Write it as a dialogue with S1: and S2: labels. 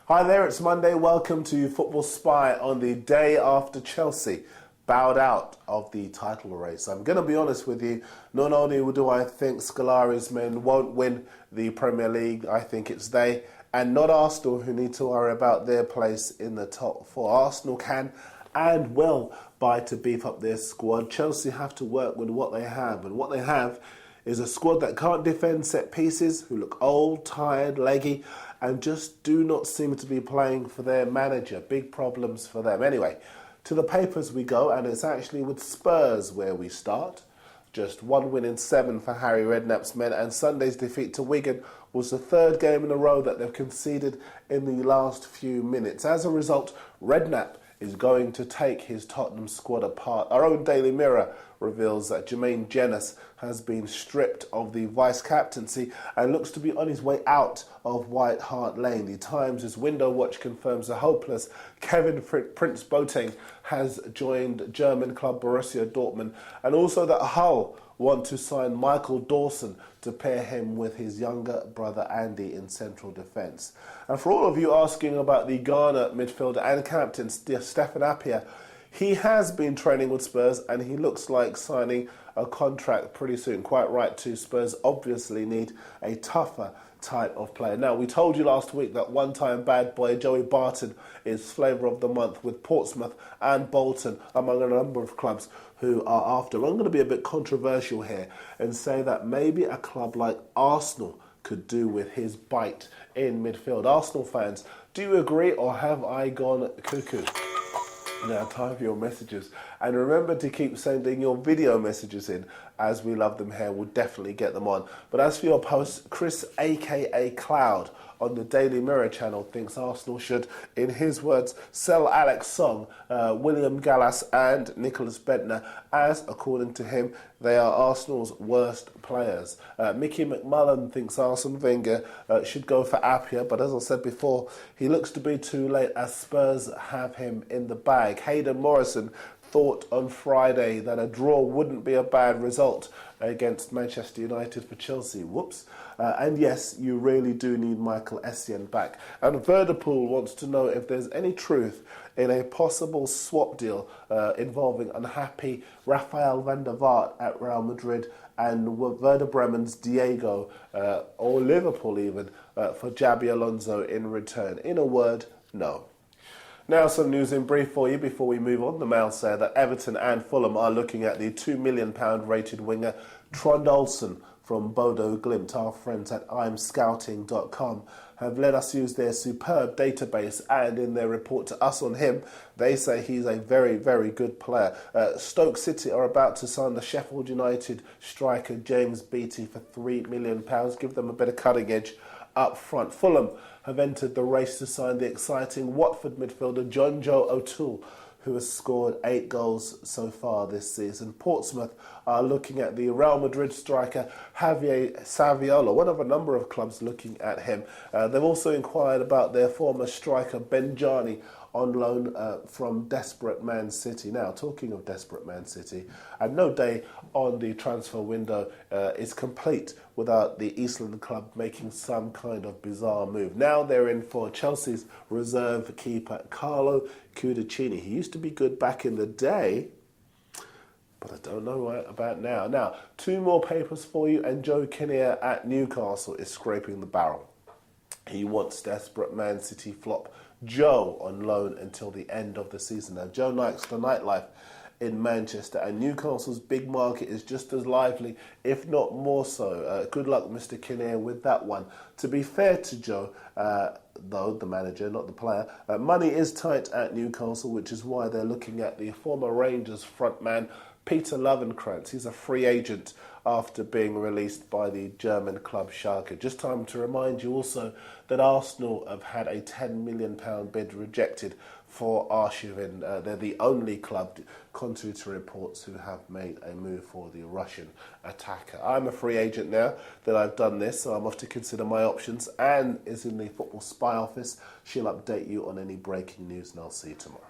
S1: Hi there, it's Monday. Welcome to Football Spy on the day after Chelsea bowed out of the title race. I'm going to be honest with you, not only do I think Scolari's men won't win the Premier League, I think it's they, and not Arsenal, who need to worry about their place in the top four. Arsenal can and will buy to beef up their squad. Chelsea have to work with what they have, and what they have is a squad that can't defend set pieces, who look old, tired, leggy, and just do not seem to be playing for their manager. Big problems for them. Anyway, to the papers we go, and it's actually with Spurs where we start. Just 1 win in 7 for Harry Redknapp's men, and Sunday's defeat to Wigan was the third game in a row that they've conceded in the last few minutes. As a result, Redknapp is going to take his Tottenham squad apart. Our own Daily Mirror reveals that Jermaine Jenas has been stripped of the vice-captaincy and looks to be on his way out of White Hart Lane. The Times' Window Watch confirms the hopeless Kevin Prince Boateng has joined German club Borussia Dortmund, and also that Hull want to sign Michael Dawson to pair him with his younger brother Andy in central defence. And for all of you asking about the Ghana midfielder and captain Stephen Appiah, he has been training with Spurs and he looks like signing a contract pretty soon. Quite right too. Spurs obviously need a tougher type of player. Now, we told you last week that one-time bad boy Joey Barton is flavour of the month, with Portsmouth and Bolton among a number of clubs who are after. I'm going to be a bit controversial here and say that maybe a club like Arsenal could do with his bite in midfield. Arsenal fans, do you agree, or have I gone cuckoo? Now, time for your messages. And remember to keep sending your video messages in, as we love them here. We'll definitely get them on. But as for your post, Chris, a.k.a. Cloud, on the Daily Mirror channel, thinks Arsenal should, in his words, sell Alex Song, William Gallas and Nicholas Bentner, as, according to him, they are Arsenal's worst players. Mickey McMullen thinks Arsene Wenger should go for Appiah, but as I said before, he looks to be too late as Spurs have him in the bag. Hayden Morrison thought on Friday that a draw wouldn't be a bad result against Manchester United for Chelsea. Whoops. And yes, you really do need Michael Essien back. And Verdepool wants to know if there's any truth in a possible swap deal involving unhappy Rafael van der Vaart at Real Madrid and Werder Bremen's Diego, or Liverpool even, for Xabi Alonso in return. In a word, no. Now some news in brief for you before we move on. The Mail say that Everton and Fulham are looking at the £2 million rated winger Trond Olsen from Bodo Glimt. Our friends at imscouting.com have let us use their superb database, and in their report to us on him, they say he's a very, very good player. Stoke City are about to sign the Sheffield United striker James Beattie for £3 million. Give them a bit of cutting edge up front. Fulham have entered the race to sign the exciting Watford midfielder John Joe O'Toole, who has scored 8 goals so far this season. Portsmouth are looking at the Real Madrid striker Javier Saviola, one of a number of clubs looking at him. They've also inquired about their former striker Benjani, on loan from desperate Man City. Now, talking of desperate Man City, and no day on the transfer window is complete without the Eastland club making some kind of bizarre move. Now they're in for Chelsea's reserve keeper Carlo Cudicini. He used to be good back in the day, but I don't know about now. Now, 2 more papers for you, and Joe Kinnear at Newcastle is scraping the barrel. He wants desperate Man City flop Joe on loan until the end of the season. Now, Joe likes the nightlife in Manchester, and Newcastle's big market is just as lively, if not more so. Good luck, Mr. Kinnear, with that one. To be fair to Joe, though, the manager, not the player, money is tight at Newcastle, which is why they're looking at the former Rangers frontman Peter Lovenkrantz. He's a free agent after being released by the German club Schalke. Just time to remind you also that Arsenal have had a £10 million bid rejected for Arshavin. They're the only club, contrary to reports, who have made a move for the Russian attacker. I'm a free agent now that I've done this, so I'm off to consider my options. Anne is in the Football Spy office. She'll update you on any breaking news, and I'll see you tomorrow.